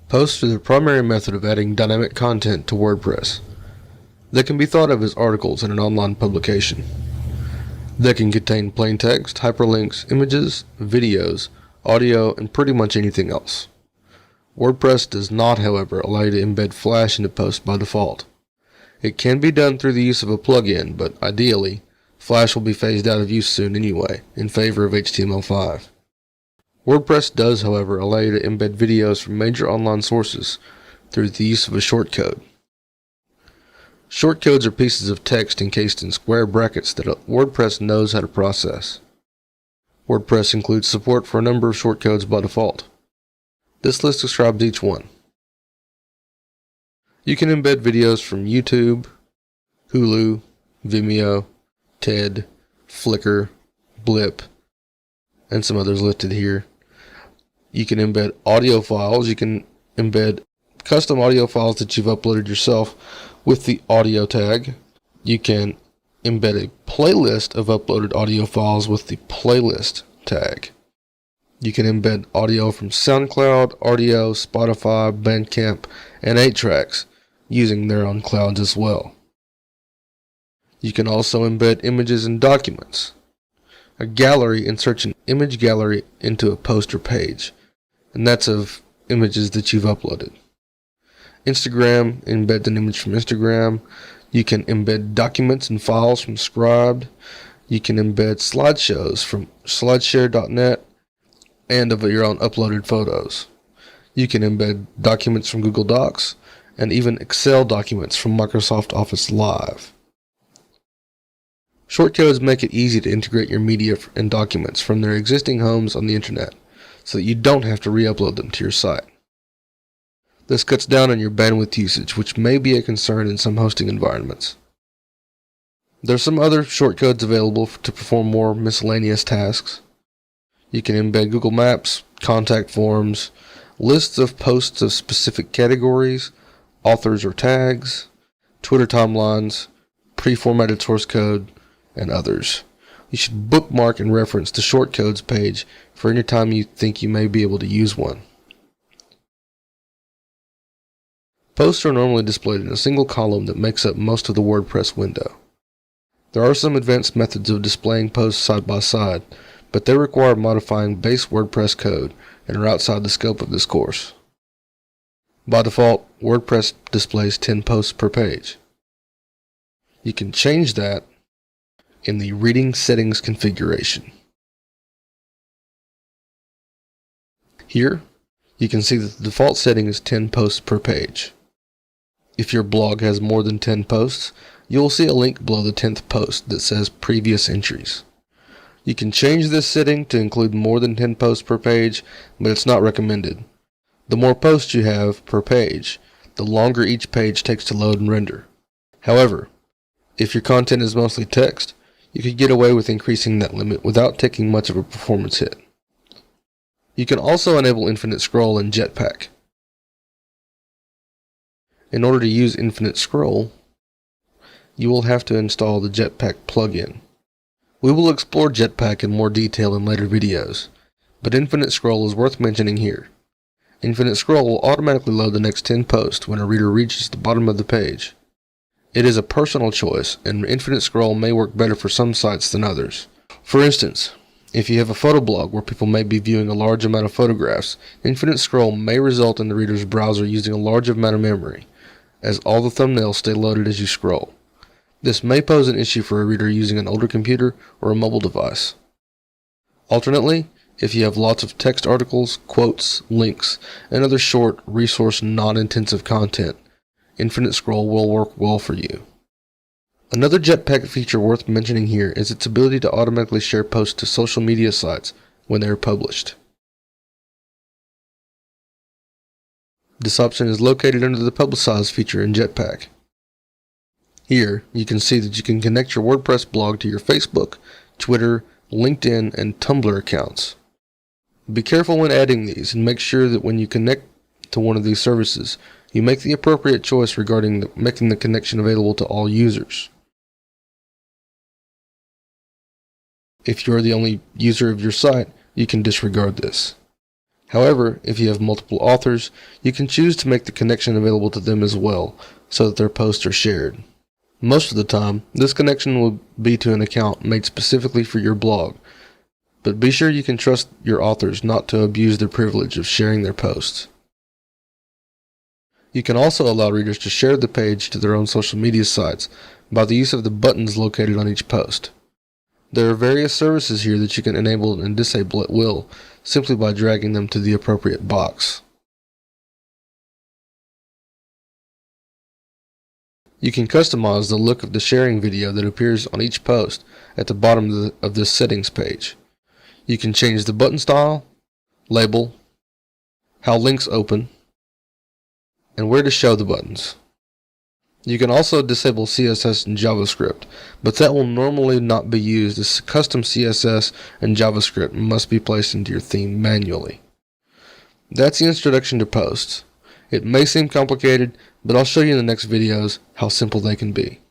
Posts are the primary method of adding dynamic content to WordPress. They can be thought of as articles in an online publication. They can contain plain text, hyperlinks, images, videos, audio, and pretty much anything else. WordPress does not, however, allow you to embed Flash into posts by default. It can be done through the use of a plugin, but ideally, Flash will be phased out of use soon anyway, in favor of HTML5. WordPress does, however, allow you to embed videos from major online sources through the use of a shortcode. Shortcodes are pieces of text encased in square brackets that WordPress knows how to process. WordPress includes support for a number of shortcodes by default. This list describes each one. You can embed videos from YouTube, Hulu, Vimeo, TED, Flickr, Blip, and some others listed here. You can embed audio files. You can embed custom audio files that you've uploaded yourself with the audio tag. You can embed a playlist of uploaded audio files with the playlist tag. You can embed audio from SoundCloud, Audio, Spotify, Bandcamp, and 8tracks using their own clouds as well. You can also embed images and documents. A gallery inserts an image gallery into a poster page, and that's of images that you've uploaded. Instagram embeds an image from Instagram. You can embed documents and files from Scribd. You can embed slideshows from slideshare.net and of your own uploaded photos. You can embed documents from Google Docs and even Excel documents from Microsoft Office Live. Shortcodes make it easy to integrate your media and documents from their existing homes on the internet so that you don't have to re-upload them to your site. This cuts down on your bandwidth usage, which may be a concern in some hosting environments. There are some other shortcodes available to perform more miscellaneous tasks. You can embed Google Maps, contact forms, lists of posts of specific categories, authors or tags, Twitter timelines, pre-formatted source code, and others. You should bookmark and reference the shortcodes page for any time you think you may be able to use one. Posts are normally displayed in a single column that makes up most of the WordPress window. There are some advanced methods of displaying posts side by side, but they require modifying base WordPress code and are outside the scope of this course. By default, WordPress displays 10 posts per page. You can change that in the Reading Settings configuration. Here, you can see that the default setting is 10 posts per page. If your blog has more than 10 posts, you will see a link below the 10th post that says Previous Entries. You can change this setting to include more than 10 posts per page, but it's not recommended. The more posts you have per page, the longer each page takes to load and render. However, if your content is mostly text, you could get away with increasing that limit without taking much of a performance hit. You can also enable infinite scroll in Jetpack. In order to use infinite scroll, you will have to install the Jetpack plugin. We will explore Jetpack in more detail in later videos, but infinite scroll is worth mentioning here. Infinite scroll will automatically load the next 10 posts when a reader reaches the bottom of the page. It is a personal choice, and infinite scroll may work better for some sites than others. For instance, if you have a photo blog where people may be viewing a large amount of photographs, infinite scroll may result in the reader's browser using a large amount of memory, as all the thumbnails stay loaded as you scroll. This may pose an issue for a reader using an older computer or a mobile device. Alternately, if you have lots of text articles, quotes, links, and other short, resource non-intensive content, infinite scroll will work well for you. Another Jetpack feature worth mentioning here is its ability to automatically share posts to social media sites when they are published. This option is located under the Publicize feature in Jetpack. Here, you can see that you can connect your WordPress blog to your Facebook, Twitter, LinkedIn, and Tumblr accounts. Be careful when adding these and make sure that when you connect to one of these services, you make the appropriate choice regarding making the connection available to all users. If you're the only user of your site, you can disregard this. However, if you have multiple authors, you can choose to make the connection available to them as well, so that their posts are shared. Most of the time, this connection will be to an account made specifically for your blog, but be sure you can trust your authors not to abuse their privilege of sharing their posts. You can also allow readers to share the page to their own social media sites by the use of the buttons located on each post. There are various services here that you can enable and disable at will, simply by dragging them to the appropriate box. You can customize the look of the sharing video that appears on each post at the bottom of this settings page. You can change the button style, label, how links open, and where to show the buttons. You can also disable CSS and JavaScript, but that will normally not be used as custom CSS and JavaScript must be placed into your theme manually. That's the introduction to posts. It may seem complicated, but I'll show you in the next videos how simple they can be.